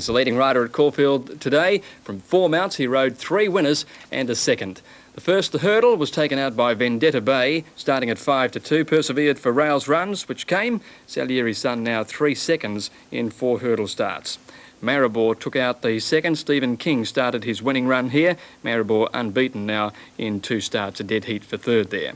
He's the leading rider at Caulfield today. From 4 mounts, he rode 3 winners and a second. The first, the hurdle, was taken out by Vendetta Bay, starting at 5 to 2. Persevered for Rails Runs, which came. Salieri's son now 3 seconds in 4 hurdle starts. Maribor took out the second. Stephen King started his winning run here. Maribor unbeaten now in 2 starts, a dead heat for third there.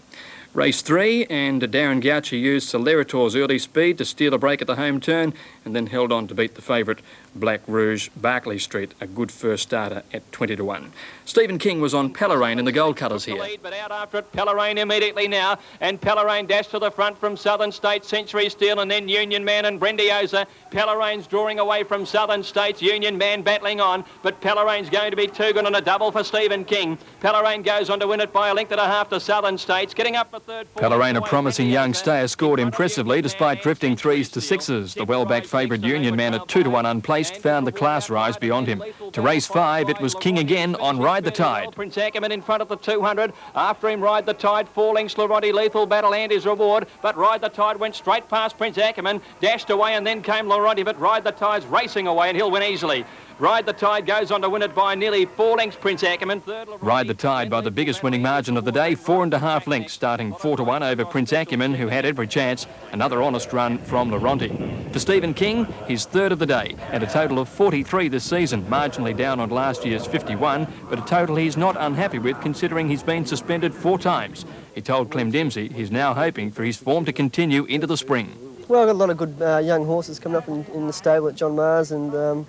Race 3, and Darren Gauci used Celerator's early speed to steal a break at the home turn and then held on to beat the favourite Black Rouge, Barclay Street, a good first starter at 20 to 1. Stephen King was on Pellerane in the Gold Cutters here. But out after it, Pellerane immediately now, and Pellerane dashed to the front from Southern States, Century Steel, and then Union Man and Brendiosa. Pellerane's drawing away from Southern States, Union Man battling on, but Pellerane's going to be too good on a double for Stephen King. Pellerane goes on to win it by a length and a half to Southern States, getting up for third. Pellerane, a promising young stayer, scored impressively despite drifting 3s to 6s. The well-backed favourite Union Man at 2 to 1 unplaced found the class rise beyond him. To race 5, it was King again on Ride the Tide. Prince Ackerman in front of the 200. After him, Ride the Tide, 4 lengths, Laronti, lethal battle and his reward. But Ride the Tide went straight past Prince Ackerman, dashed away, and then came Laronti. But Ride the Tide's racing away and he'll win easily. Ride the Tide goes on to win it by nearly 4 lengths, Prince Ackerman. Third, Ride the Tide by the biggest winning margin of the day, 4.5 lengths, starting 4 to 1 over Prince Ackerman, who had every chance. Another honest run from Laronti. For Stephen King, his third of the day, and a total of 43 this season, marginally down on last year's 51, but a total he's not unhappy with considering he's been suspended 4 times. He told Clem Dempsey he's now hoping for his form to continue into the spring. Well, I've got a lot of good young horses coming up in the stable at John Mars, and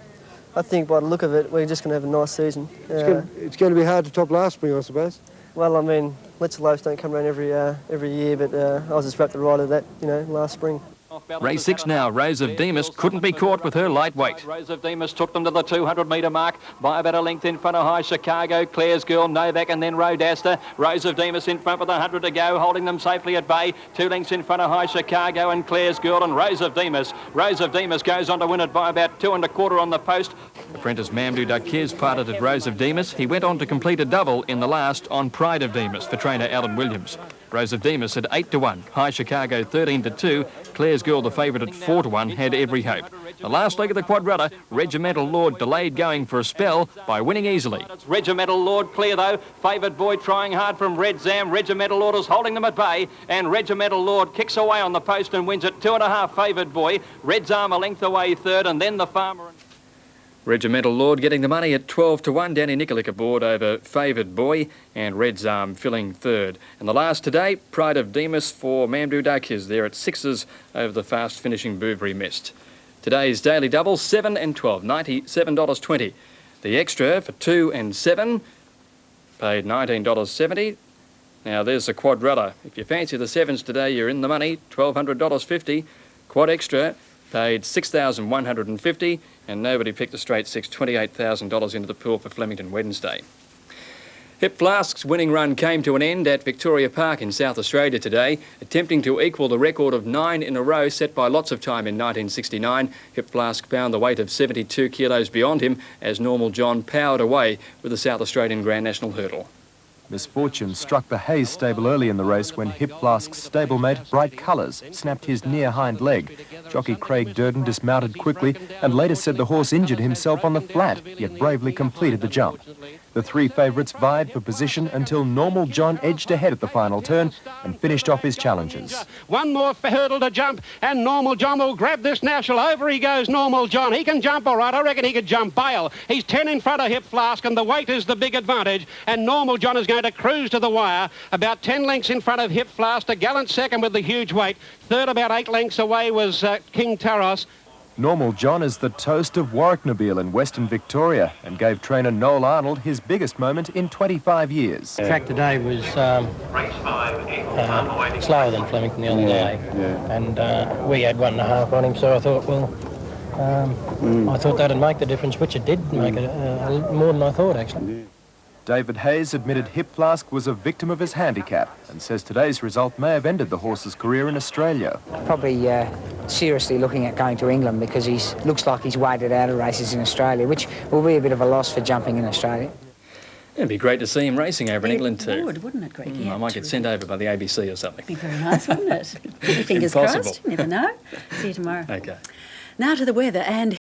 I think by the look of it, we're just going to have a nice season. It's going to be hard to top last spring, I suppose. Well, I mean, Let's Loafs don't come around every year, but I was just wrapped the ride of that, last spring. Race 6 now, Rose of Demas couldn't be caught with her lightweight. Rose of Demas took them to the 200-metre mark by about a length in front of High Chicago, Clare's Girl, Novak and then Rodaster. Rose of Demas in front with 100 to go, holding them safely at bay. 2 lengths in front of High Chicago and Clare's Girl and Rose of Demas. Rose of Demas goes on to win it by about 2 1/4 on the post. Apprentice Mamdou Dakiz piloted Rose of Demas. He went on to complete a double in the last on Pride of Demas for trainer Alan Williams. Rose of Demas at 8 to 1, High Chicago 13 to 2, Clare's Girl, the favourite, at 4 to 1, had every hope. The last leg of the quadrilla, Regimental Lord delayed going for a spell by winning easily. It's Regimental Lord clear though, favoured boy trying hard from Red Zam. Regimental Lord is holding them at bay, and Regimental Lord kicks away on the post and wins it 2.5, favoured boy. Red Zam a length away third, and then the Farmer. Regimental Lord getting the money at 12 to 1. Danny Nikolic aboard over Favoured Boy, and Red's Arm filling third. And the last today, Pride of Demas for Mamdou Dakiz. They're at 6s over the fast finishing Bouvary Mist. Today's daily double, 7 and 12, $97.20. The extra for 2 and 7 paid $19.70. Now there's the quadrilla. If you fancy the 7s today, you're in the money, $1,200.50. Quad extra paid $6,150, and nobody picked the straight 6, $28,000 into the pool for Flemington Wednesday. Hip Flask's winning run came to an end at Victoria Park in South Australia today, attempting to equal the record of 9 in a row set by Lots of Time in 1969. Hip Flask found the weight of 72 kilos beyond him as Normal John powered away with the South Australian Grand National Hurdle. Misfortune struck the Hayes stable early in the race when Hip Flask's stablemate Bright Colours snapped his near hind leg. Jockey Craig Durden dismounted quickly and later said the horse injured himself on the flat, yet bravely completed the jump. The 3 favourites vied for position until Normal John edged ahead at the final turn and finished off his challenges. One more hurdle to jump, and Normal John will grab this national. Over he goes, Normal John. He can jump all right. I reckon he could jump bail. He's 10 in front of Hip Flask, and the weight is the big advantage, and Normal John is going to cruise to the wire. About 10 lengths in front of Hip Flask, a gallant second with the huge weight. Third, about 8 lengths away, was King Taros. Normal John is the toast of Warwicknabeal in Western Victoria and gave trainer Noel Arnold his biggest moment in 25 years. The track today was slower than Flemington the other day, and we had 1.5 on him, so I thought, well, I thought that'd make the difference, which it did make it more than I thought, actually. David Hayes admitted Hip Flask was a victim of his handicap and says today's result may have ended the horse's career in Australia. Probably seriously looking at going to England because he looks like he's waited out of races in Australia, which will be a bit of a loss for jumping in Australia. It'd be great to see him racing over in England too. It would, wouldn't it, Greg? Yeah, I might get sent over by the ABC or something. It'd be very nice, wouldn't it? Fingers crossed. You never know. See you tomorrow. Okay. Now to the weather, and